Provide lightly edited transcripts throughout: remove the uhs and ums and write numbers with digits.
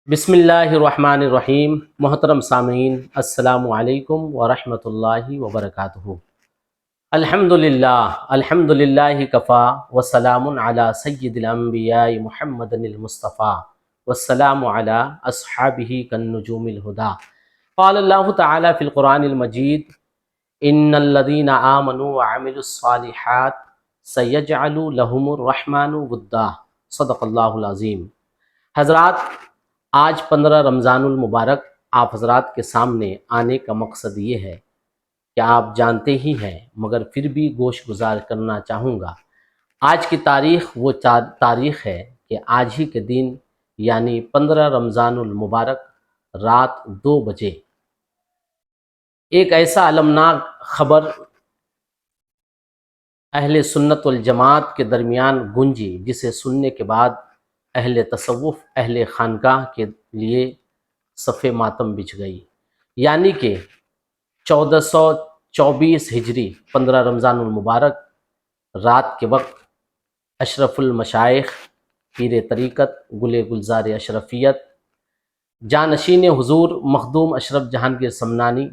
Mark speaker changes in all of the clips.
Speaker 1: بسم اللہ الرحمن الرحیم۔ محترم سامعین، السلام علیکم ورحمۃ اللہ وبرکاتہ۔ الحمد للہ کفا وسلام علی سید الانبیاء محمد المصطفیٰ والسلام علی اصحابہ کالنجوم الہدیٰ۔ قال اللہ تعالی فی القرآن المجید ان الذین آمنوا وعملوا الصالحات سیجعل لهم الرحمن ودا۔ صدق اللہ العظیم۔ حضرات، آج 15 رمضان المبارک آپ حضرات کے سامنے آنے کا مقصد یہ ہے کہ آپ جانتے ہی ہیں مگر پھر بھی گوش گزار کرنا چاہوں گا۔ آج کی تاریخ وہ تاریخ ہے کہ آج ہی کے دن یعنی 15 رمضان المبارک رات 2 بجے ایک ایسا المناک خبر اہل سنت والجماعت کے درمیان گونجی جسے سننے کے بعد اہل تصوف، اہل خانقاہ کے لیے صف ماتم بچھ گئی۔ یعنی کہ 1424 ہجری 15 رمضان المبارک رات کے وقت اشرف المشائخ، پیر طریقت، گل گلزار اشرفیت، جانشین حضور مخدوم اشرف جہانگیر سمنانی،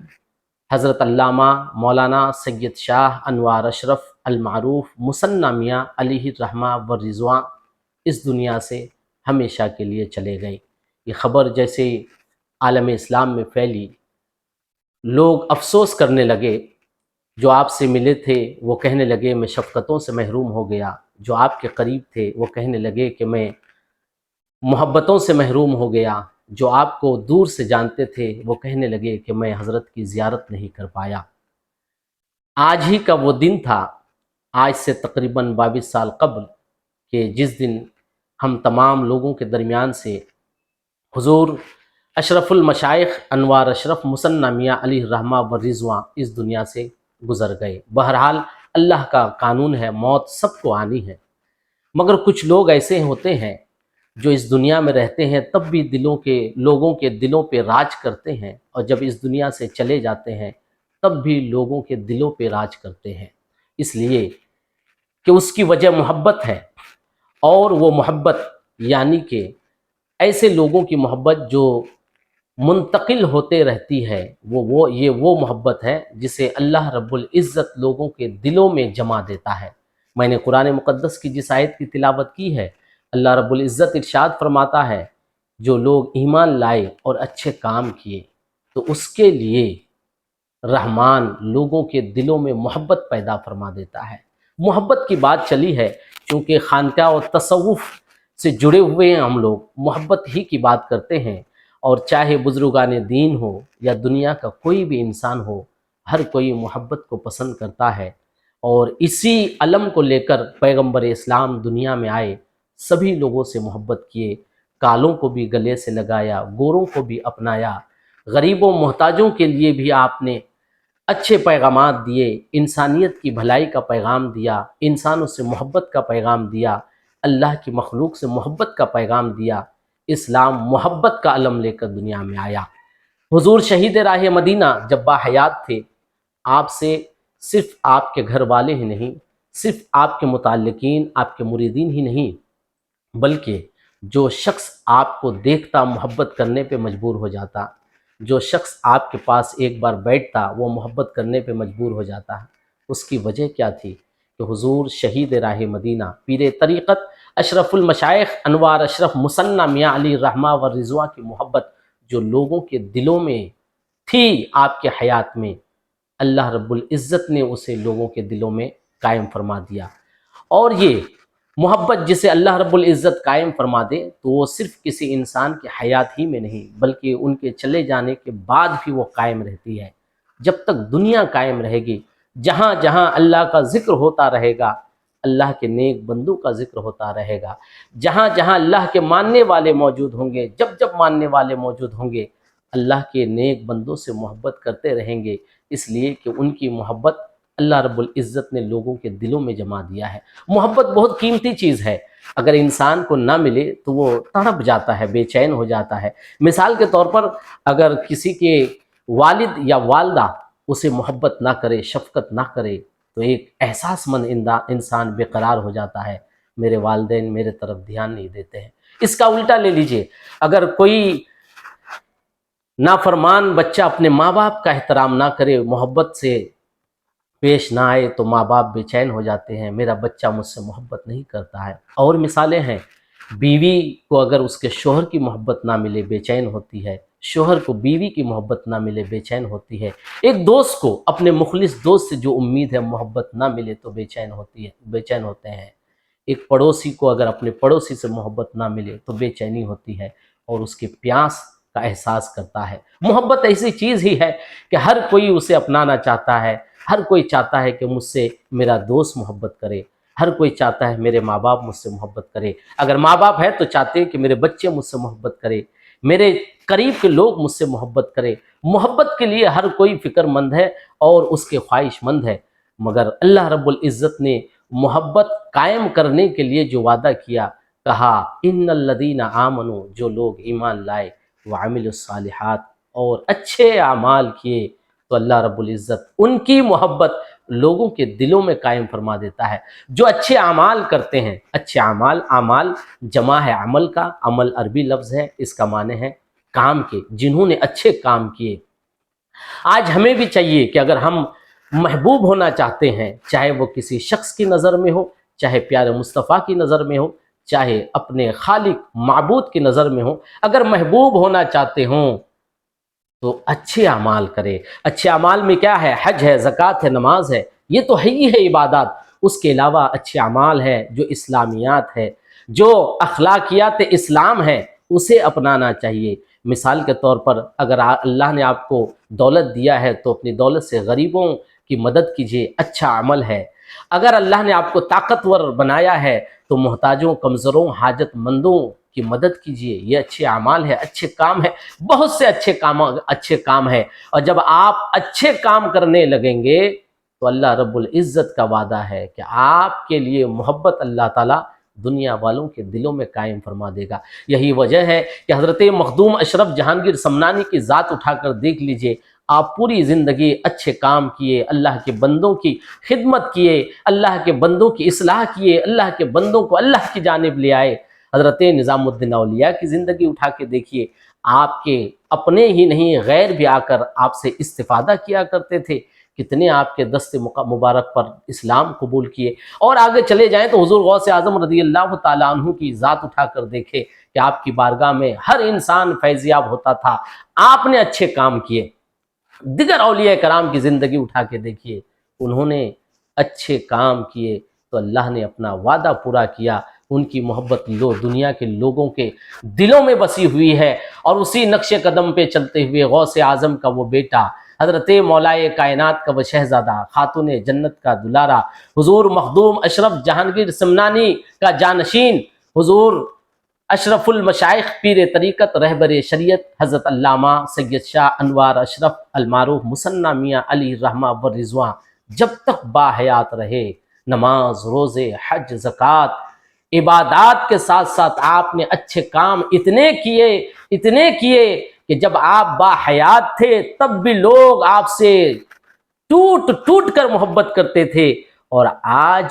Speaker 1: حضرت علامہ مولانا سید شاہ انوار اشرف المعروف مثنی میاں علیہ الرحمہ والرضوان اس دنیا سے ہمیشہ کے لیے چلے گئے۔ یہ خبر جیسے عالم اسلام میں پھیلی، لوگ افسوس کرنے لگے۔ جو آپ سے ملے تھے وہ کہنے لگے میں شفقتوں سے محروم ہو گیا، جو آپ کے قریب تھے وہ کہنے لگے کہ میں محبتوں سے محروم ہو گیا، جو آپ کو دور سے جانتے تھے وہ کہنے لگے کہ میں حضرت کی زیارت نہیں کر پایا۔ آج ہی کا وہ دن تھا، آج سے تقریباً 22 سال قبل، کہ جس دن ہم تمام لوگوں کے درمیان سے حضور اشرف المشائخ انوار اشرف مثنی میاں علیہ الرحمہ والرضوان اس دنیا سے گزر گئے۔ بہرحال اللہ کا قانون ہے، موت سب کو آنی ہے، مگر کچھ لوگ ایسے ہوتے ہیں جو اس دنیا میں رہتے ہیں تب بھی لوگوں کے دلوں پہ راج کرتے ہیں، اور جب اس دنیا سے چلے جاتے ہیں تب بھی لوگوں کے دلوں پہ راج کرتے ہیں، اس لیے کہ اس کی وجہ محبت ہے۔ اور وہ محبت یعنی کہ ایسے لوگوں کی محبت جو منتقل ہوتے رہتی ہے، یہ وہ محبت ہے جسے اللہ رب العزت لوگوں کے دلوں میں جما دیتا ہے۔ میں نے قرآن مقدس کی جس آیت کی تلاوت کی ہے، اللہ رب العزت ارشاد فرماتا ہے جو لوگ ایمان لائے اور اچھے کام کیے تو اس کے لیے رحمان لوگوں کے دلوں میں محبت پیدا فرما دیتا ہے۔ محبت کی بات چلی ہے، چونکہ خانقاہ اور تصوف سے جڑے ہوئے ہیں ہم لوگ، محبت ہی کی بات کرتے ہیں، اور چاہے بزرگان دین ہو یا دنیا کا کوئی بھی انسان ہو، ہر کوئی محبت کو پسند کرتا ہے، اور اسی علم کو لے کر پیغمبر اسلام دنیا میں آئے، سبھی لوگوں سے محبت کیے، کالوں کو بھی گلے سے لگایا، گوروں کو بھی اپنایا، غریبوں محتاجوں کے لیے بھی آپ نے اچھے پیغامات دیے، انسانیت کی بھلائی کا پیغام دیا، انسانوں سے محبت کا پیغام دیا، اللہ کی مخلوق سے محبت کا پیغام دیا۔ اسلام محبت کا علم لے کر دنیا میں آیا۔ حضور شہید راہ مدینہ جب باحیات تھے، آپ سے صرف آپ کے گھر والے ہی نہیں، صرف آپ کے متعلقین، آپ کے مریدین ہی نہیں، بلکہ جو شخص آپ کو دیکھتا محبت کرنے پہ مجبور ہو جاتا، جو شخص آپ کے پاس ایک بار بیٹھتا وہ محبت کرنے پہ مجبور ہو جاتا ہے۔ اس کی وجہ کیا تھی کہ حضور شہید راہ مدینہ، پیر طریقت اشرف المشائخ انوار اشرف مثنی میاں علی الرحمہ والرضوان کی محبت جو لوگوں کے دلوں میں تھی آپ کے حیات میں، اللہ رب العزت نے اسے لوگوں کے دلوں میں قائم فرما دیا۔ اور یہ محبت جسے اللہ رب العزت قائم فرما دے تو وہ صرف کسی انسان کے حیات ہی میں نہیں بلکہ ان کے چلے جانے کے بعد بھی وہ قائم رہتی ہے۔ جب تک دنیا قائم رہے گی، جہاں جہاں اللہ کا ذکر ہوتا رہے گا، اللہ کے نیک بندوں کا ذکر ہوتا رہے گا، جہاں جہاں اللہ کے ماننے والے موجود ہوں گے، جب جب ماننے والے موجود ہوں گے، اللہ کے نیک بندوں سے محبت کرتے رہیں گے، اس لیے کہ ان کی محبت اللہ رب العزت نے لوگوں کے دلوں میں جما دیا ہے۔ محبت بہت قیمتی چیز ہے، اگر انسان کو نہ ملے تو وہ تڑپ جاتا ہے، بے چین ہو جاتا ہے۔ مثال کے طور پر اگر کسی کے والد یا والدہ اسے محبت نہ کرے، شفقت نہ کرے، تو ایک احساس مند انسان بے قرار ہو جاتا ہے، میرے والدین میرے طرف دھیان نہیں دیتے ہیں۔ اس کا الٹا لے لیجئے، اگر کوئی نافرمان بچہ اپنے ماں باپ کا احترام نہ کرے، محبت سے پیش نہ آئے، تو ماں باپ بے چین ہو جاتے ہیں، میرا بچہ مجھ سے محبت نہیں کرتا ہے۔ اور مثالیں ہیں، بیوی کو اگر اس کے شوہر کی محبت نہ ملے بے چین ہوتی ہے، شوہر کو بیوی کی محبت نہ ملے بے چین ہوتی ہے، ایک دوست کو اپنے مخلص دوست سے جو امید ہے محبت نہ ملے تو بے چین ہوتی ہے، بے چین ہوتے ہیں، ایک پڑوسی کو اگر اپنے پڑوسی سے محبت نہ ملے تو بے چینی ہوتی ہے اور اس کے پیاس کا احساس کرتا ہے۔ محبت ایسی چیز ہی ہے کہ ہر کوئی اسے اپنانا چاہتا ہے، ہر کوئی چاہتا ہے کہ مجھ سے میرا دوست محبت کرے، ہر کوئی چاہتا ہے میرے ماں باپ مجھ سے محبت کرے، اگر ماں باپ ہے تو چاہتے ہیں کہ میرے بچے مجھ سے محبت کرے، میرے قریب کے لوگ مجھ سے محبت کرے۔ محبت کے لیے ہر کوئی فکر مند ہے اور اس کے خواہش مند ہے، مگر اللہ رب العزت نے محبت قائم کرنے کے لیے جو وعدہ کیا، کہا ان الذین آمنوا، جو لوگ ایمان لائے، وعملوا الصالحات، اور اچھے اعمال کیے، تو اللہ رب العزت ان کی محبت لوگوں کے دلوں میں قائم فرما دیتا ہے۔ جو اچھے اعمال کرتے ہیں، اچھے اعمال، اعمال جمع ہے عمل کا، عمل عربی لفظ ہے، اس کا معنی ہے کام کے، جنہوں نے اچھے کام کیے۔ آج ہمیں بھی چاہیے کہ اگر ہم محبوب ہونا چاہتے ہیں، چاہے وہ کسی شخص کی نظر میں ہو، چاہے پیارے مصطفیٰ کی نظر میں ہو، چاہے اپنے خالق معبود کی نظر میں ہو، اگر محبوب ہونا چاہتے ہوں تو اچھے اعمال کرے۔ اچھے اعمال میں کیا ہے؟ حج ہے، زکوٰۃ ہے، نماز ہے، یہ تو ہی ہے عبادات۔ اس کے علاوہ اچھے اعمال ہے جو اسلامیات ہے، جو اخلاقیات اسلام ہے، اسے اپنانا چاہیے۔ مثال کے طور پر اگر اللہ نے آپ کو دولت دیا ہے تو اپنی دولت سے غریبوں کی مدد کیجیے، اچھا عمل ہے۔ اگر اللہ نے آپ کو طاقتور بنایا ہے تو محتاجوں، کمزوروں، حاجت مندوں کی مدد کیجیے، یہ اچھے اعمال ہے، اچھے کام ہے۔ بہت سے اچھے کام ہے، اور جب آپ اچھے کام کرنے لگیں گے تو اللہ رب العزت کا وعدہ ہے کہ آپ کے لیے محبت اللہ تعالیٰ دنیا والوں کے دلوں میں قائم فرما دے گا۔ یہی وجہ ہے کہ حضرت مخدوم اشرف جہانگیر سمنانی کی ذات اٹھا کر دیکھ لیجئے، آپ پوری زندگی اچھے کام کیے، اللہ کے بندوں کی خدمت کیے، اللہ کے بندوں کی اصلاح کیے، اللہ کے بندوں کو اللہ کی جانب لے آئے۔ حضرت نظام الدین اولیاء کی زندگی اٹھا کے دیکھیے، آپ کے اپنے ہی نہیں غیر بھی آ کر آپ سے استفادہ کیا کرتے تھے، کتنے آپ کے دست مبارک پر اسلام قبول کیے۔ اور آگے چلے جائیں تو حضور غوث اعظم رضی اللہ تعالیٰ عنہ کی ذات اٹھا کر دیکھے کہ آپ کی بارگاہ میں ہر انسان فیض یاب ہوتا تھا، آپ نے اچھے کام کیے۔ دیگر اولیاء کرام کی زندگی اٹھا کے دیکھیے، انہوں نے اچھے کام کیے تو اللہ نے اپنا وعدہ پورا کیا، ان کی محبت دنیا کے لوگوں کے دلوں میں بسی ہوئی ہے۔ اور اسی نقش قدم پہ چلتے ہوئے غوث اعظم کا وہ بیٹا، حضرت مولائے کائنات کا وہ شہزادہ، خاتون جنت کا دلارا، حضور مخدوم اشرف جہانگیر سمنانی کا جانشین، حضور اشرف المشائخ پیر طریقت رہبر شریعت حضرت علامہ سید شاہ انوار اشرف المعروف مثنیٰ میاں علی رحمہ والرضوان جب تک باحیات رہے، نماز، روزے، حج، زکوٰۃ، عبادات کے ساتھ ساتھ آپ نے اچھے کام اتنے کیے کہ جب آپ باحیات تھے تب بھی لوگ آپ سے ٹوٹ کر محبت کرتے تھے، اور آج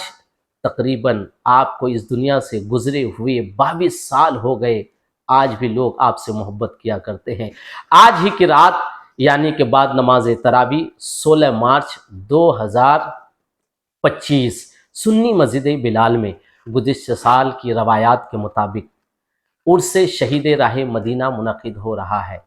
Speaker 1: تقریباً آپ کو اس دنیا سے گزرے ہوئے 22 سال ہو گئے، آج بھی لوگ آپ سے محبت کیا کرتے ہیں۔ آج ہی کی رات یعنی کہ بعد نماز تراویح 16 مارچ 2025 سنی مسجد بلال میں گزشتہ سال کی روایات کے مطابق عرس شہید راہ مدینہ منعقد ہو رہا ہے۔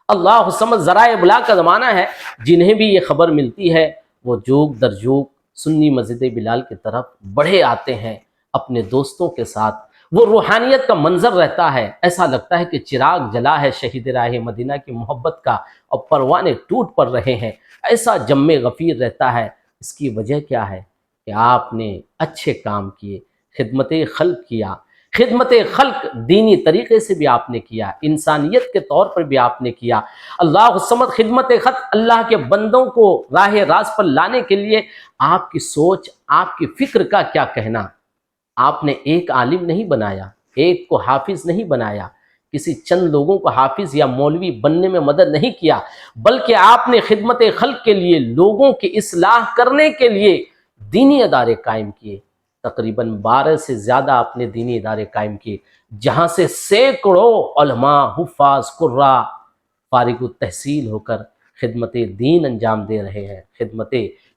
Speaker 1: اللہ سمجھ ذرائع ابلاغ کا زمانہ ہے، جنہیں بھی یہ خبر ملتی ہے وہ جوگ در جوگ سنی مسجد بلال کی طرف بڑھے آتے ہیں اپنے دوستوں کے ساتھ۔ وہ روحانیت کا منظر رہتا ہے، ایسا لگتا ہے کہ چراغ جلا ہے شہید راہ مدینہ کی محبت کا اور پروانے ٹوٹ پڑ رہے ہیں، ایسا جم غفیر رہتا ہے۔ اس کی وجہ کیا ہے؟ کہ آپ نے اچھے کام کیے، خدمت خلق کیا، خدمت خلق دینی طریقے سے بھی آپ نے کیا، انسانیت کے طور پر بھی آپ نے کیا۔ اللہ الصمد خدمت خلق، اللہ کے بندوں کو راہ راست پر لانے کے لیے آپ کی سوچ، آپ کی فکر کا کیا کہنا۔ آپ نے ایک عالم نہیں بنایا، ایک کو حافظ نہیں بنایا، کسی چند لوگوں کو حافظ یا مولوی بننے میں مدد نہیں کیا، بلکہ آپ نے خدمت خلق کے لیے، لوگوں کی اصلاح کرنے کے لیے دینی ادارے قائم کیے۔ تقریباً 12 سے زیادہ اپنے دینی ادارے قائم کیے، جہاں سے سینکڑوں علماء، حفاظ، قراء فارغ التحصیل ہو کر خدمت دین انجام دے رہے ہیں، خدمت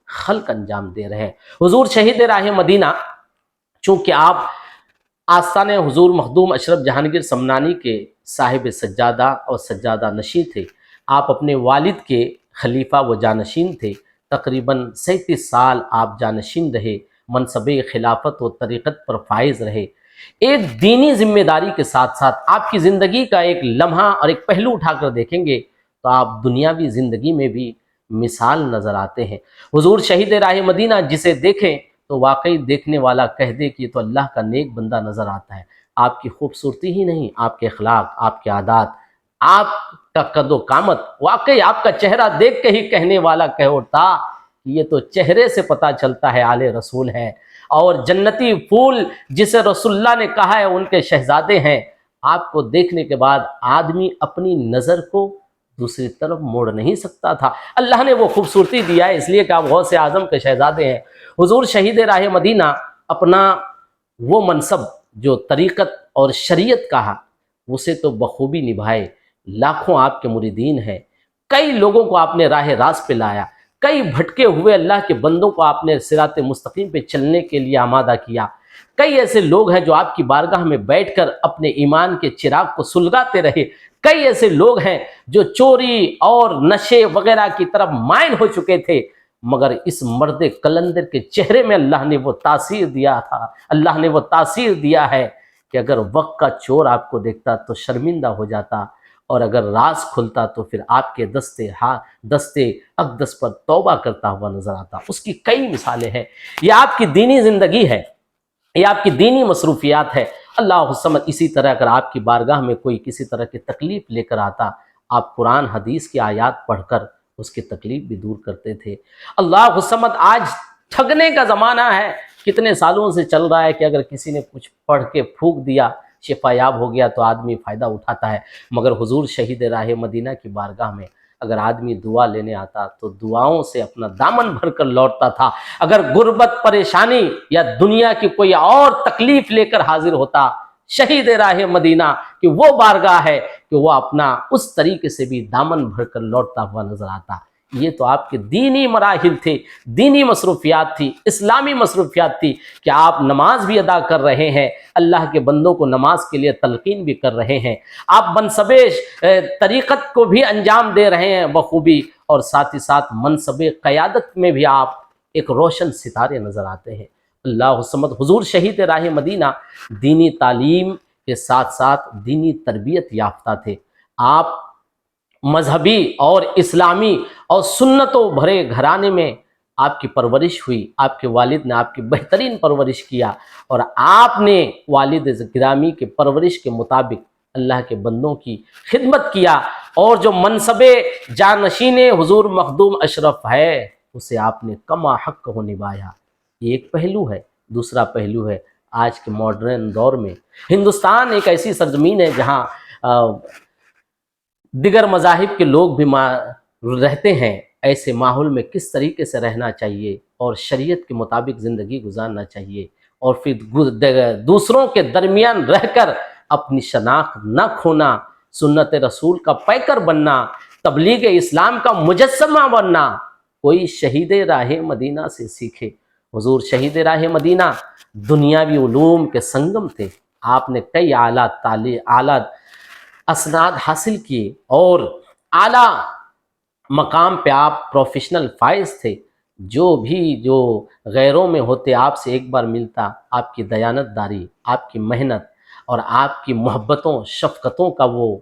Speaker 1: خلق انجام دے رہے ہیں۔ حضور شہید راہ مدینہ، چونکہ آپ آستان حضور مخدوم اشرف جہانگیر سمنانی کے صاحب سجادہ اور سجادہ نشین تھے، آپ اپنے والد کے خلیفہ و جانشین تھے، تقریباً 37 سال آپ جانشین رہے، منصب خلافت و طریقت پر فائز رہے۔ ایک دینی ذمہ داری کے ساتھ ساتھ آپ کی زندگی کا ایک لمحہ اور ایک پہلو اٹھا کر دیکھیں گے تو آپ دنیاوی زندگی میں بھی مثال نظر آتے ہیں۔ حضور شہید راہ مدینہ جسے دیکھیں تو واقعی دیکھنے والا کہہ دے کہ یہ تو اللہ کا نیک بندہ نظر آتا ہے۔ آپ کی خوبصورتی ہی نہیں، آپ کے اخلاق، آپ کے عادات، آپ کا قد و قامت، واقعی آپ کا چہرہ دیکھ کے ہی کہنے والا کہہ اٹھتا کہ یہ تو چہرے سے پتہ چلتا ہے آل رسول ہے، اور جنتی پھول جسے رسول اللہ نے کہا ہے ان کے شہزادے ہیں۔ آپ کو دیکھنے کے بعد آدمی اپنی نظر کو دوسری طرف موڑ نہیں سکتا تھا۔ اللہ نے وہ خوبصورتی دیا ہے اس لیے کہ آپ غوث اعظم کے شہزادے ہیں۔ حضور شہید راہ مدینہ اپنا وہ منصب جو طریقت اور شریعت کہا اسے تو بخوبی نبھائے، لاکھوں آپ کے مریدین ہیں، کئی لوگوں کو آپ نے راہ راست پہ لایا، کئی بھٹکے ہوئے اللہ کے بندوں کو آپ نے صراط مستقیم پہ چلنے کے لیے آمادہ کیا، کئی ایسے لوگ ہیں جو آپ کی بارگاہ میں بیٹھ کر اپنے ایمان کے چراغ کو سلگاتے رہے، کئی ایسے لوگ ہیں جو چوری اور نشے وغیرہ کی طرف مائل ہو چکے تھے، مگر اس مرد کلندر کے چہرے میں اللہ نے وہ تاثیر دیا تھا، اللہ نے وہ تاثیر دیا ہے کہ اگر وقت کا چور آپ کو دیکھتا تو شرمندہ ہو جاتا، اور اگر راز کھلتا تو پھر آپ کے دستے اقدس پر توبہ کرتا ہوا نظر آتا۔ اس کی کئی مثالیں ہیں۔ یہ آپ کی دینی زندگی ہے، یہ آپ کی دینی مصروفیات ہے۔ اللہ الصمد، اسی طرح اگر آپ کی بارگاہ میں کوئی کسی طرح کی تکلیف لے کر آتا، آپ قرآن حدیث کی آیات پڑھ کر اس کی تکلیف بھی دور کرتے تھے۔ اللہ الصمد، آج ٹھگنے کا زمانہ ہے، کتنے سالوں سے چل رہا ہے کہ اگر کسی نے کچھ پڑھ کے پھونک دیا، شفا یاب ہو گیا تو آدمی فائدہ اٹھاتا ہے، مگر حضور شہید راہ مدینہ کی بارگاہ میں اگر آدمی دعا لینے آتا تو دعاؤں سے اپنا دامن بھر کر لوٹتا تھا۔ اگر غربت، پریشانی یا دنیا کی کوئی اور تکلیف لے کر حاضر ہوتا، شہید راہ مدینہ کی وہ بارگاہ ہے کہ وہ اپنا اس طریقے سے بھی دامن بھر کر لوٹتا ہوا نظر آتا۔ یہ تو آپ کے دینی مراحل تھے، دینی مصروفیات تھی، اسلامی مصروفیات تھی کہ آپ نماز بھی ادا کر رہے ہیں، اللہ کے بندوں کو نماز کے لیے تلقین بھی کر رہے ہیں، آپ منصب طریقت کو بھی انجام دے رہے ہیں بخوبی، اور ساتھ ہی ساتھ منصب قیادت میں بھی آپ ایک روشن ستارے نظر آتے ہیں۔ اللہ الصمد، حضور شہید راہ مدینہ دینی تعلیم کے ساتھ ساتھ دینی تربیت یافتہ تھے۔ آپ مذہبی اور اسلامی اور سنتوں بھرے گھرانے میں آپ کی پرورش ہوئی، آپ کے والد نے آپ کی بہترین پرورش کیا، اور آپ نے والد گرامی کے پرورش کے مطابق اللہ کے بندوں کی خدمت کیا، اور جو منصب جانشین حضور مخدوم اشرف ہے اسے آپ نے کما حق ہو نبھایا۔ یہ ایک پہلو ہے۔ دوسرا پہلو ہے آج کے ماڈرن دور میں ہندوستان ایک ایسی سرزمین ہے جہاں دیگر مذاہب کے لوگ بھی رہتے ہیں۔ ایسے ماحول میں کس طریقے سے رہنا چاہیے اور شریعت کے مطابق زندگی گزارنا چاہیے، اور پھر دوسروں کے درمیان رہ کر اپنی شناخت نہ کھونا، سنت رسول کا پیکر بننا، تبلیغ اسلام کا مجسمہ بننا، کوئی شہید راہ مدینہ سے سیکھے۔ حضور شہید راہ مدینہ دنیاوی علوم کے سنگم تھے، آپ نے کئی اعلیٰ اسناد حاصل کیے، اور اعلیٰ مقام پہ آپ پروفیشنل فائز تھے۔ جو غیروں میں ہوتے آپ سے ایک بار ملتا، آپ کی دیانت داری، آپ کی محنت اور آپ کی محبتوں شفقتوں کا وہ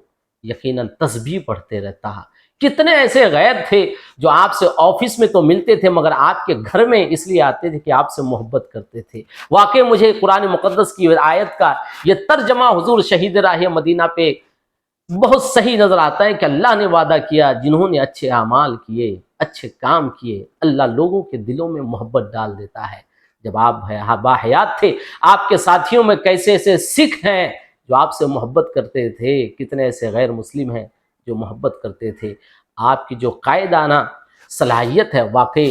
Speaker 1: یقیناً تسبیح پڑھتے رہتا۔ کتنے ایسے غیر تھے جو آپ سے آفس میں تو ملتے تھے مگر آپ کے گھر میں اس لیے آتے تھے کہ آپ سے محبت کرتے تھے۔ واقعی مجھے قرآن مقدس کی آیت کا یہ ترجمہ حضور شہید راہ مدینہ پہ بہت صحیح نظر آتا ہے کہ اللہ نے وعدہ کیا، جنہوں نے اچھے اعمال کیے، اچھے کام کیے، اللہ لوگوں کے دلوں میں محبت ڈال دیتا ہے۔ جب آپ باحیات تھے، آپ کے ساتھیوں میں کیسے ایسے سکھ ہیں جو آپ سے محبت کرتے تھے، کتنے ایسے غیر مسلم ہیں جو محبت کرتے تھے۔ آپ کی جو قائدانہ صلاحیت ہے واقعی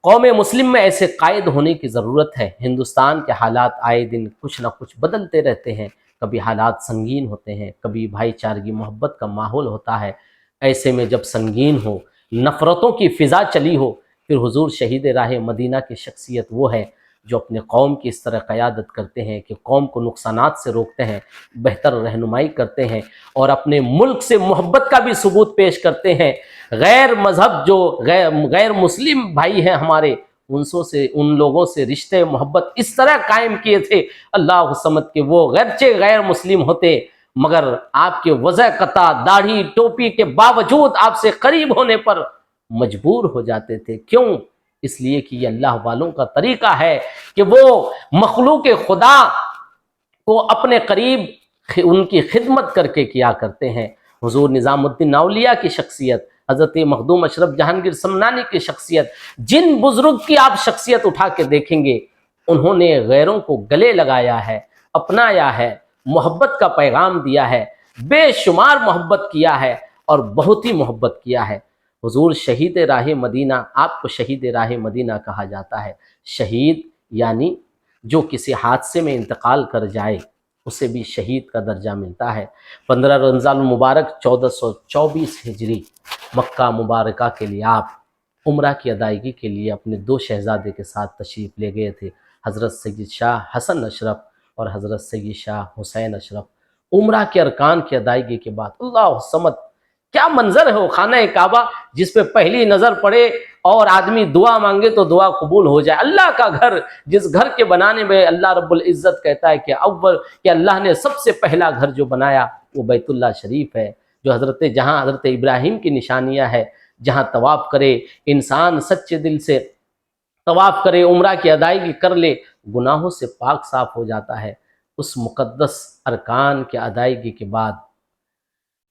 Speaker 1: قوم مسلم میں ایسے قائد ہونے کی ضرورت ہے۔ ہندوستان کے حالات آئے دن کچھ نہ کچھ بدلتے رہتے ہیں، کبھی حالات سنگین ہوتے ہیں، کبھی بھائی چارگی محبت کا ماحول ہوتا ہے۔ ایسے میں جب سنگین ہو، نفرتوں کی فضا چلی ہو، پھر حضور شہید راہ مدینہ کی شخصیت وہ ہے جو اپنے قوم کی اس طرح قیادت کرتے ہیں کہ قوم کو نقصانات سے روکتے ہیں، بہتر رہنمائی کرتے ہیں، اور اپنے ملک سے محبت کا بھی ثبوت پیش کرتے ہیں۔ غیر مذہب جو غیر مسلم بھائی ہیں ہمارے، ان لوگوں سے رشتے محبت اس طرح قائم کیے تھے اللہ صمد کہ وہ گرچہ غیر مسلم ہوتے مگر آپ کے وضع قطع داڑھی ٹوپی کے باوجود آپ سے قریب ہونے پر مجبور ہو جاتے تھے۔ کیوں؟ اس لیے کہ یہ اللہ والوں کا طریقہ ہے کہ وہ مخلوق خدا کو اپنے قریب ان کی خدمت کر کے کیا کرتے ہیں۔ حضور نظام الدین اولیاء کی شخصیت، حضرت مخدوم اشرف جہانگیر سمنانی کی شخصیت، جن بزرگ کی آپ شخصیت اٹھا کے دیکھیں گے، انہوں نے غیروں کو گلے لگایا ہے، اپنایا ہے، محبت کا پیغام دیا ہے، بے شمار محبت کیا ہے اور بہت ہی محبت کیا ہے۔ حضور شہید راہ مدینہ، آپ کو شہید راہ مدینہ کہا جاتا ہے۔ شہید یعنی جو کسی حادثے میں انتقال کر جائے اسے بھی شہید کا درجہ ملتا ہے۔ 15 رمضان المبارک 1424 ہجری مکہ مبارکہ کے لیے آپ عمرہ کی ادائیگی کے لیے اپنے 2 شہزادے کے ساتھ تشریف لے گئے تھے، حضرت سید شاہ حسن اشرف اور حضرت سید شاہ حسین اشرف۔ عمرہ کے ارکان کی ادائیگی کے بعد اللہ صمد، کیا منظر ہے وہ خانہ کعبہ جس پہ پہلی نظر پڑے اور آدمی دعا مانگے تو دعا قبول ہو جائے۔ اللہ کا گھر، جس گھر کے بنانے میں اللہ رب العزت کہتا ہے کہ اللہ نے سب سے پہلا گھر جو بنایا وہ بیت اللہ شریف ہے، جو جہاں حضرت ابراہیم کی نشانیاں ہے، جہاں طواف کرے انسان سچے دل سے طواف کرے، عمرہ کی ادائیگی کر لے، گناہوں سے پاک صاف ہو جاتا ہے۔ اس مقدس ارکان کی ادائیگی کے بعد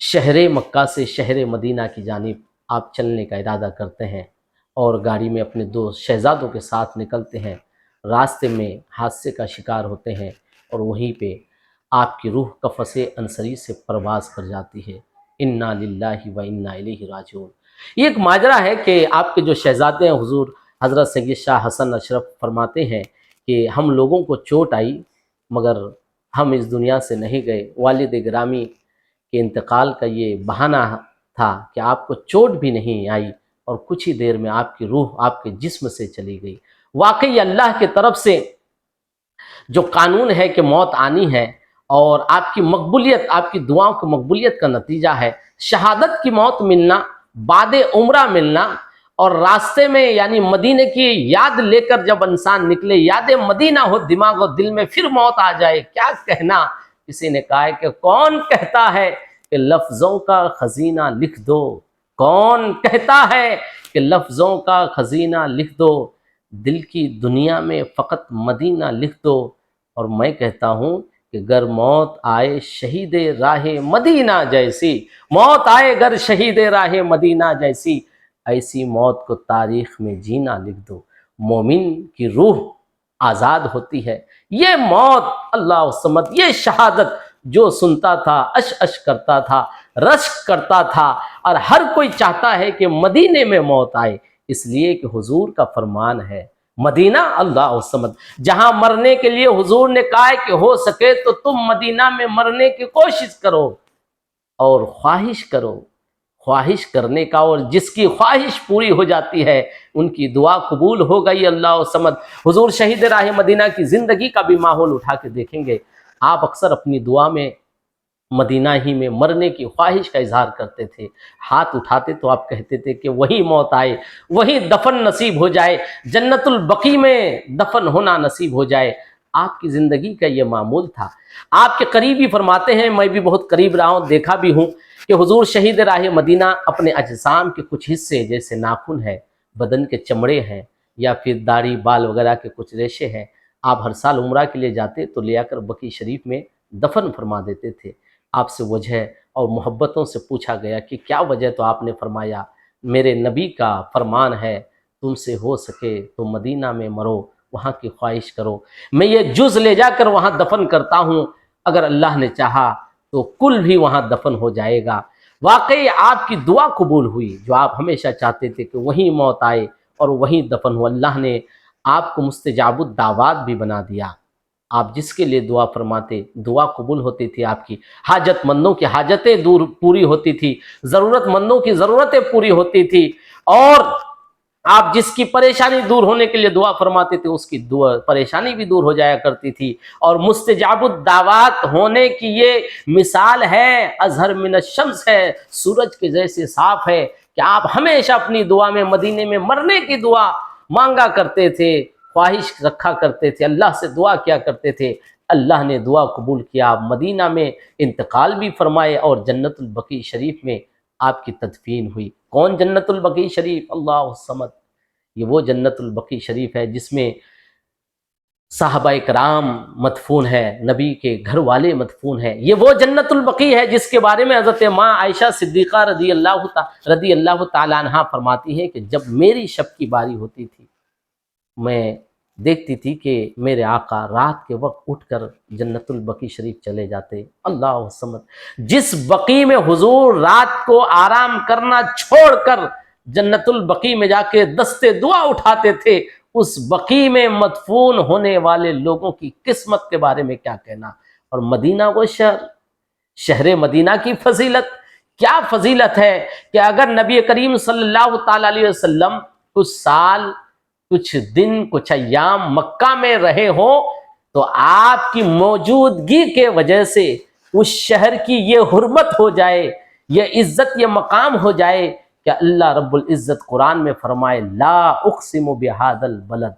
Speaker 1: شہر مکہ سے شہر مدینہ کی جانب آپ چلنے کا ارادہ کرتے ہیں اور گاڑی میں اپنے 2 شہزادوں کے ساتھ نکلتے ہیں۔ راستے میں حادثے کا شکار ہوتے ہیں اور وہیں پہ آپ کی روح قفس انصری سے پرواز کر جاتی ہے۔ انا للہ و انا الیہ راجعون۔ یہ ایک ماجرا ہے کہ آپ کے جو شہزادے ہیں حضور حضرت سید شاہ حسن اشرف فرماتے ہیں کہ ہم لوگوں کو چوٹ آئی مگر ہم اس دنیا سے نہیں گئے۔ والد گرامی کے انتقال کا یہ بہانہ تھا کہ آپ کو چوٹ بھی نہیں آئی اور کچھ ہی دیر میں آپ کی روح آپ کے جسم سے چلی گئی۔ واقعی اللہ کی طرف سے جو قانون ہے کہ موت آنی ہے اور آپ کی مقبولیت، آپ کی دعاؤں کی مقبولیت کا نتیجہ ہے شہادت کی موت ملنا، بعد عمرہ ملنا، اور راستے میں یعنی مدینے کی یاد لے کر جب انسان نکلے، یاد مدینہ ہو دماغ و دل میں، پھر موت آ جائے، کیا کہنا۔ کسی نے کہا ہے کہ کون کہتا ہے کہ لفظوں کا خزینہ لکھ دو، کون کہتا ہے کہ لفظوں کا خزینہ لکھ دو، دل کی دنیا میں فقط مدینہ لکھ دو۔ اور میں کہتا ہوں کہ گر موت آئے شہید راہ مدینہ جیسی، موت آئے گر شہید راہ مدینہ جیسی، ایسی موت کو تاریخ میں جینا لکھ دو۔ مومن کی روح آزاد ہوتی ہے۔ یہ موت اللہ صمد، یہ شہادت جو سنتا تھا اش اش کرتا تھا، رشک کرتا تھا، اور ہر کوئی چاہتا ہے کہ مدینے میں موت آئے، اس لیے کہ حضور کا فرمان ہے مدینہ اللہ صمد، جہاں مرنے کے لیے حضور نے کہا ہے کہ ہو سکے تو تم مدینہ میں مرنے کی کوشش کرو اور خواہش کرو، خواہش کرنے کا، اور جس کی خواہش پوری ہو جاتی ہے ان کی دعا قبول ہو گئی اللہ صمد۔ حضور شہید راہ مدینہ کی زندگی کا بھی ماحول اٹھا کے دیکھیں گے، آپ اکثر اپنی دعا میں مدینہ ہی میں مرنے کی خواہش کا اظہار کرتے تھے۔ ہاتھ اٹھاتے تو آپ کہتے تھے کہ وہی موت آئے، وہی دفن نصیب ہو جائے، جنت البقیع میں دفن ہونا نصیب ہو جائے۔ آپ کی زندگی کا یہ معمول تھا۔ آپ کے قریبی فرماتے ہیں، میں بھی بہت قریب رہا ہوں، دیکھا بھی ہوں کہ حضور شہید راہ مدینہ اپنے اجسام کے کچھ حصے جیسے ناخن ہے، بدن کے چمڑے ہیں، یا پھر داڑھی بال وغیرہ کے کچھ ریشے ہیں، آپ ہر سال عمرہ کے لیے جاتے تو لے آ کر بقیع شریف میں دفن فرما دیتے تھے۔ آپ سے وجہ اور محبتوں سے پوچھا گیا کہ کیا وجہ، تو آپ نے فرمایا میرے نبی کا فرمان ہے تم سے ہو سکے تو مدینہ میں مرو، وہاں کی خواہش کرو، میں یہ جز لے جا کر وہاں دفن کرتا ہوں، اگر اللہ نے چاہا تو کل بھی وہاں دفن ہو جائے گا۔ واقعی آپ کی دعا قبول ہوئی، جو آپ ہمیشہ چاہتے تھے کہ وہیں موت آئے، اور وہیں دفن ہوا۔ اللہ نے آپ کو مستجاب الدعوات بھی بنا دیا۔ آپ جس کے لیے دعا فرماتے دعا قبول ہوتی تھی، آپ کی حاجت مندوں کی حاجتیں پوری ہوتی تھی، ضرورت مندوں کی ضرورتیں پوری ہوتی تھی، اور آپ جس کی پریشانی دور ہونے کے لیے دعا فرماتے تھے اس کی دعا پریشانی بھی دور ہو جایا کرتی تھی۔ اور مستجاب الدعوات ہونے کی یہ مثال ہے، اظہر من الشمس ہے، سورج کے جیسے صاف ہے کہ آپ ہمیشہ اپنی دعا میں مدینے میں مرنے کی دعا مانگا کرتے تھے، خواہش رکھا کرتے تھے، اللہ سے دعا کیا کرتے تھے۔ اللہ نے دعا قبول کیا، آپ مدینہ میں انتقال بھی فرمائے اور جنت البقیع شریف میں آپ کی تدفین ہوئی۔ کون جنت البقیع شریف؟ اللہ الصمد۔ یہ وہ جنت البقیع شریف ہے جس میں صحابہ کرام مدفون ہے، نبی کے گھر والے مدفون ہیں۔ یہ وہ جنت البقیع ہے جس کے بارے میں حضرت ماں عائشہ صدیقہ رضی اللہ تعالیٰ عنہا فرماتی ہے کہ جب میری شب کی باری ہوتی تھی میں دیکھتی تھی کہ میرے آقا رات کے وقت اٹھ کر جنت البقیع شریف چلے جاتے۔ اللہ سمجھ، جس بقیع میں حضور رات کو آرام کرنا چھوڑ کر جنت البقیع میں جا کے دستے دعا اٹھاتے تھے، اس بقیع میں مدفون ہونے والے لوگوں کی قسمت کے بارے میں کیا کہنا۔ اور مدینہ وہ شہر مدینہ کی فضیلت، کیا فضیلت ہے کہ اگر نبی کریم صلی اللہ تعالیٰ علیہ وسلم کچھ سال، کچھ دن، کچھ ایام مکہ میں رہے ہوں تو آپ کی موجودگی کے وجہ سے اس شہر کی یہ حرمت ہو جائے، یہ عزت، یہ مقام ہو جائے کہ اللہ رب العزت قرآن میں فرمائے لا اقسم بہذا البلد،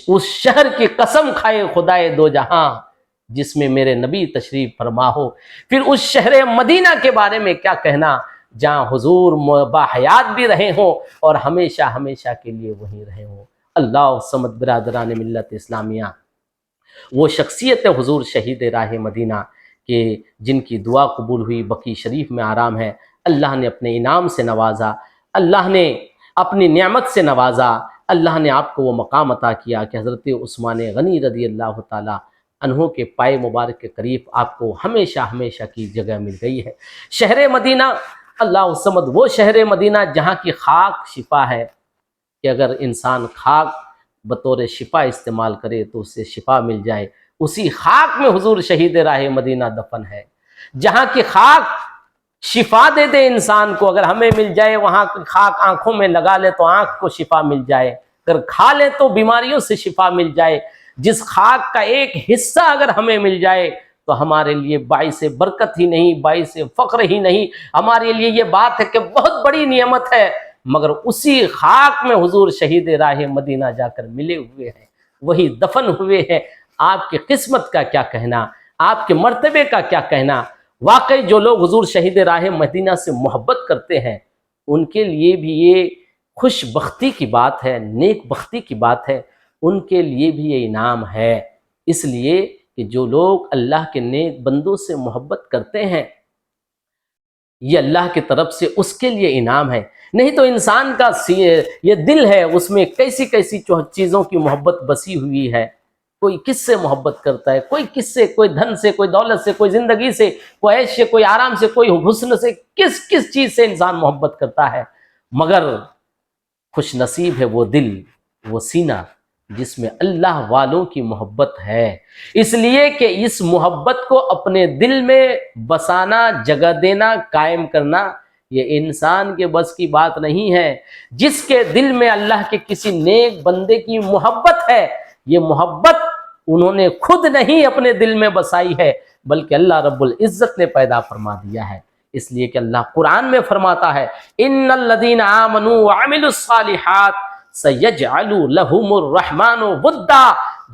Speaker 1: اس شہر کی قسم کھائے خدائے دو جہاں جس میں میرے نبی تشریف فرما ہو۔ پھر اس شہر مدینہ کے بارے میں کیا کہنا جہاں حضور باحیات بھی رہے ہوں اور ہمیشہ ہمیشہ کے لیے وہیں رہے ہوں۔ اللہ صمد برادران ملت اسلامیہ، وہ شخصیت حضور شہید راہ مدینہ کہ جن کی دعا قبول ہوئی، بقیع شریف میں آرام ہے، اللہ نے اپنے انعام سے نوازا، اللہ نے اپنی نعمت سے نوازا، اللہ نے آپ کو وہ مقام عطا کیا کہ حضرت عثمان غنی رضی اللہ تعالیٰ عنہ کے پائے مبارک کے قریب آپ کو ہمیشہ ہمیشہ کی جگہ مل گئی ہے۔ شہر مدینہ، اللہ الصمد، وہ شہر مدینہ جہاں کی خاک شفا ہے کہ اگر انسان خاک بطور شفا استعمال کرے تو اسے شفا مل جائے، اسی خاک میں حضور شہید راہ مدینہ دفن ہے۔ جہاں کی خاک شفا دے دے انسان کو، اگر ہمیں مل جائے وہاں کی خاک آنکھوں میں لگا لے تو آنکھ کو شفا مل جائے، اگر کھا لے تو بیماریوں سے شفا مل جائے، جس خاک کا ایک حصہ اگر ہمیں مل جائے تو ہمارے لیے باعث برکت ہی نہیں، باعث فخر ہی نہیں، ہمارے لیے یہ بات ہے کہ بہت بڑی نعمت ہے۔ مگر اسی خاک میں حضور شہید راہ مدینہ جا کر ملے ہوئے ہیں، وہی دفن ہوئے ہیں، آپ کی قسمت کا کیا کہنا، آپ کے مرتبے کا کیا کہنا۔ واقعی جو لوگ حضور شہید راہ مدینہ سے محبت کرتے ہیں ان کے لیے بھی یہ خوش بختی کی بات ہے، نیک بختی کی بات ہے، ان کے لیے بھی یہ انعام ہے، اس لیے کہ جو لوگ اللہ کے نیک بندوں سے محبت کرتے ہیں یہ اللہ کی طرف سے اس کے لیے انعام ہے۔ نہیں تو انسان کا یہ دل ہے، اس میں کیسی کیسی چیزوں کی محبت بسی ہوئی ہے، کوئی کس سے محبت کرتا ہے، کوئی کس سے، کوئی دھن سے، کوئی دولت سے، کوئی زندگی سے، کوئی عیش سے، کوئی آرام سے، کوئی حسن سے، کس کس چیز سے انسان محبت کرتا ہے۔ مگر خوش نصیب ہے وہ دل، وہ سینہ جس میں اللہ والوں کی محبت ہے، اس لیے کہ اس محبت کو اپنے دل میں بسانا، جگہ دینا، قائم کرنا یہ انسان کے بس کی بات نہیں ہے۔ جس کے دل میں اللہ کے کسی نیک بندے کی محبت ہے، یہ محبت انہوں نے خود نہیں اپنے دل میں بسائی ہے بلکہ اللہ رب العزت نے پیدا فرما دیا ہے۔ اس لیے کہ اللہ قرآن میں فرماتا ہے ان الذین آمنوا وعملوا الصالحات سیجعل لهم الرحمن ودا،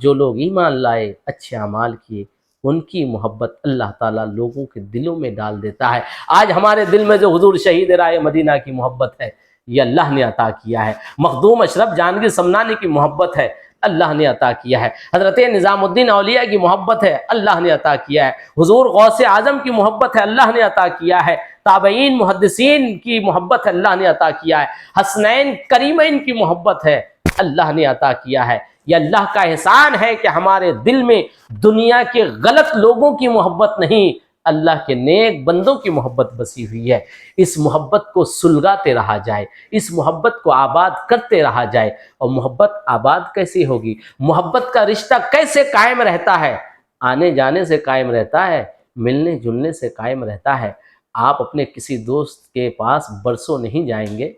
Speaker 1: جو لوگ ایمان لائے، اچھے اعمال کیے، ان کی محبت اللہ تعالیٰ لوگوں کے دلوں میں ڈال دیتا ہے۔ آج ہمارے دل میں جو حضور شہید راہ مدینہ کی محبت ہے یہ اللہ نے عطا کیا ہے، مخدوم اشرف جہانگیر سمنانی کی محبت ہے، اللہ نے عطا کیا ہے، حضرت نظام الدین اولیاء کی محبت ہے، اللہ نے عطا کیا ہے، حضور غوث اعظم کی محبت ہے، اللہ نے عطا کیا ہے، تابعین محدثین کی محبت ہے، اللہ نے عطا کیا ہے، حسنین کریمین کی محبت ہے، اللہ نے عطا کیا ہے۔ یہ اللہ کا احسان ہے کہ ہمارے دل میں دنیا کے غلط لوگوں کی محبت نہیں اللہ کے نیک بندوں کی محبت بسی ہوئی ہے. اس محبت کو سلگاتے رہا جائے، اس محبت کو آباد کرتے رہا جائے. اور محبت آباد کیسے ہوگی؟ محبت کا رشتہ کیسے قائم رہتا ہے؟ آنے جانے سے قائم رہتا ہے، ملنے جلنے سے قائم رہتا ہے. آپ اپنے کسی دوست کے پاس برسوں نہیں جائیں گے،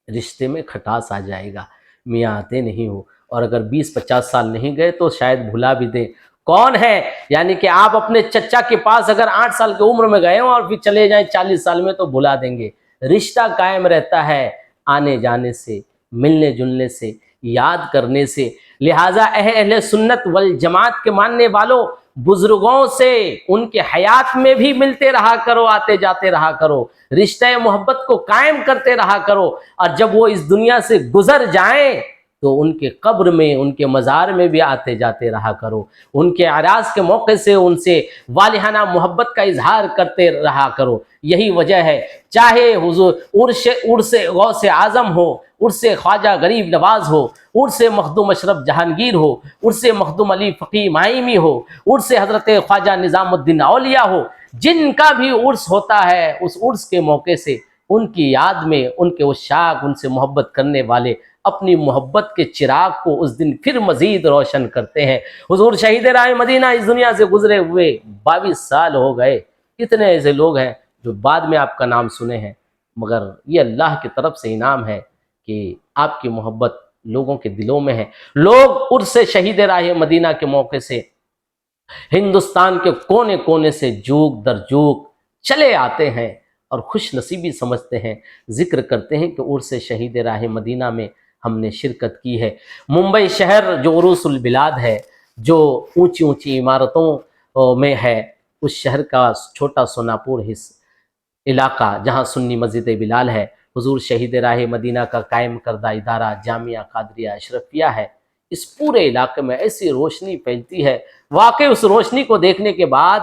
Speaker 1: رشتے میں کھٹاس آ جائے گا. میاں آتے نہیں ہو، اور اگر 20-50 سال نہیں گئے تو شاید بھلا بھی دیں کون ہے. یعنی کہ آپ اپنے چچا کے پاس اگر 8 سال کی عمر میں گئے ہوں اور پھر چلے جائیں 40 سال میں تو بھلا دیں گے. رشتہ قائم رہتا ہے آنے جانے سے، ملنے جلنے سے، یاد کرنے سے. لہٰذا اہل سنت والجماعت کے ماننے والوں، بزرگوں سے ان کے حیات میں بھی ملتے رہا کرو، آتے جاتے رہا کرو، رشتہ محبت کو قائم کرتے رہا کرو. اور جب وہ اس دنیا سے گزر جائیں تو ان کے قبر میں، ان کے مزار میں بھی آتے جاتے رہا کرو. ان کے اعراض کے موقع سے ان سے والہانہ محبت کا اظہار کرتے رہا کرو. یہی وجہ ہے چاہے حضور عرس غوث اعظم ہو، عرس خواجہ غریب نواز ہو، عرس مخدوم اشرف جہانگیر ہو، عرس مخدوم علی فقی مائمی ہو، عرس حضرت خواجہ نظام الدین اولیاء ہو، جن کا بھی عرس ہوتا ہے اس عرس کے موقع سے ان کی یاد میں ان کے عشاق، ان سے محبت کرنے والے اپنی محبت کے چراغ کو اس دن پھر مزید روشن کرتے ہیں. حضور شہید راہ مدینہ اس دنیا سے گزرے ہوئے 22 سال ہو گئے. کتنے ایسے لوگ ہیں جو بعد میں آپ کا نام سنے ہیں، مگر یہ اللہ کی طرف سے انعام ہے کہ آپ کی محبت لوگوں کے دلوں میں ہے. لوگ عرس شہید راہ مدینہ کے موقع سے ہندوستان کے کونے کونے سے جوک در جوک چلے آتے ہیں اور خوش نصیبی سمجھتے ہیں، ذکر کرتے ہیں کہ عرس شہید راہ مدینہ میں ہم نے شرکت کی ہے. ممبئی شہر جو عروس البلاد ہے، جو اونچی اونچی عمارتوں میں ہے، اس شہر کا چھوٹا سوناپور علاقہ جہاں سنی مسجد بلال ہے، حضور شہید راہ مدینہ کا قائم کردہ ادارہ جامعہ قادریہ اشرفیہ ہے. اس پورے علاقے میں ایسی روشنی پھیلتی ہے، واقعی اس روشنی کو دیکھنے کے بعد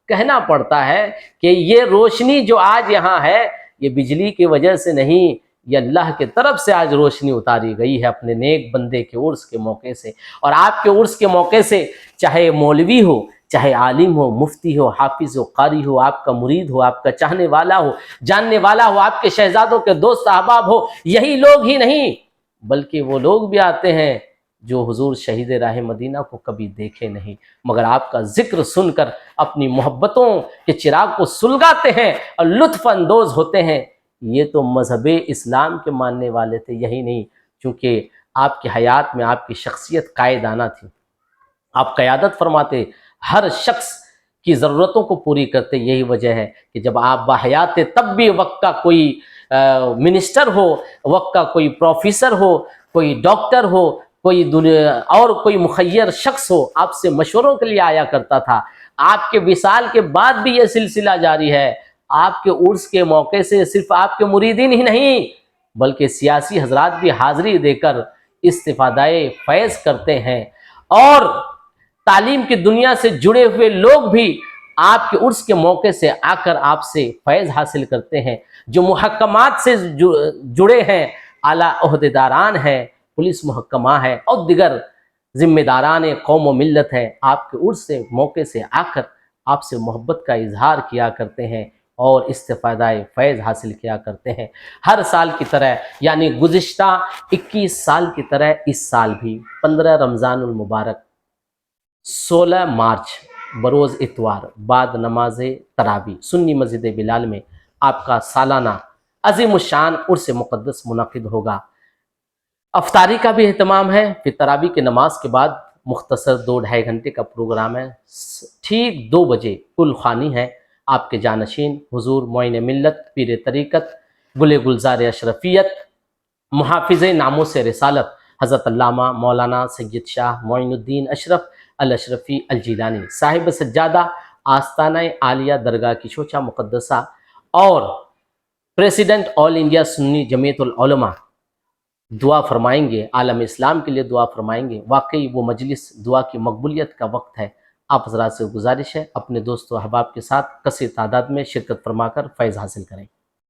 Speaker 1: کہنا پڑتا ہے کہ یہ روشنی جو آج یہاں ہے یہ بجلی کی وجہ سے نہیں، یہ اللہ کے طرف سے آج روشنی اتاری گئی ہے اپنے نیک بندے کے عرس کے موقع سے. اور آپ کے عرس کے موقع سے چاہے مولوی ہو، چاہے عالم ہو، مفتی ہو، حافظ ہو، قاری ہو، آپ کا مرید ہو، آپ کا چاہنے والا ہو، جاننے والا ہو، آپ کے شہزادوں کے دوست احباب ہو، یہی لوگ ہی نہیں بلکہ وہ لوگ بھی آتے ہیں جو حضور شہید راہ مدینہ کو کبھی دیکھے نہیں، مگر آپ کا ذکر سن کر اپنی محبتوں کے چراغ کو سلگاتے ہیں اور لطف اندوز ہوتے ہیں. یہ تو مذہب اسلام کے ماننے والے تھے، یہی نہیں، چونکہ آپ کی حیات میں آپ کی شخصیت قائدانہ تھی، آپ قیادت فرماتے، ہر شخص کی ضرورتوں کو پوری کرتے. یہی وجہ ہے کہ جب آپ باحیات تھے تب بھی وقت کا کوئی منسٹر ہو، وقت کا کوئی پروفیسر ہو، کوئی ڈاکٹر ہو، کوئی اور کوئی مخیر شخص ہو، آپ سے مشوروں کے لیے آیا کرتا تھا. آپ کے وصال کے بعد بھی یہ سلسلہ جاری ہے. آپ کے عرس کے موقع سے صرف آپ کے مریدین ہی نہیں بلکہ سیاسی حضرات بھی حاضری دے کر استفادہ فیض کرتے ہیں، اور تعلیم کی دنیا سے جڑے ہوئے لوگ بھی آپ کے عرس کے موقع سے آ کر آپ سے فیض حاصل کرتے ہیں. جو محکمات سے جڑے ہیں، اعلیٰ عہدیداران ہیں، پولیس محکمہ ہے اور دیگر ذمہ داران قوم و ملت ہے، آپ کے عرس سے موقع سے آ کر آپ سے محبت کا اظہار کیا کرتے ہیں اور استفادہ فیض حاصل کیا کرتے ہیں. ہر سال کی طرح، یعنی گزشتہ 21 سال کی طرح اس سال بھی 15 رمضان المبارک 16 مارچ بروز اتوار بعد نماز تراویح سنی مسجد بلال میں آپ کا سالانہ عظیم الشان عرس مقدس منعقد ہوگا. افطاری کا بھی اہتمام ہے، پھر تراویح کی نماز کے بعد مختصر 2-2.5 گھنٹے کا پروگرام ہے. ٹھیک 2 بجے کل خوانی ہے. آپ کے جانشین حضور معین ملت، پیر طریقت، گل گلزار اشرفیت، محافظ ناموس رسالت حضرت علامہ مولانا سید شاہ معین الدین اشرف الاشرفی الجیلانی صاحب سجادہ آستانہ عالیہ درگاہ کی شوچہ مقدسہ اور پریزیڈنٹ آل انڈیا سنی جمعیت العلماء دعا فرمائیں گے، عالم اسلام کے لیے دعا فرمائیں گے. واقعی وہ مجلس دعا کی مقبولیت کا وقت ہے. آپ حضرات سے گزارش ہے اپنے دوست و احباب کے ساتھ کثیر تعداد میں شرکت فرما کر فیض حاصل کریں.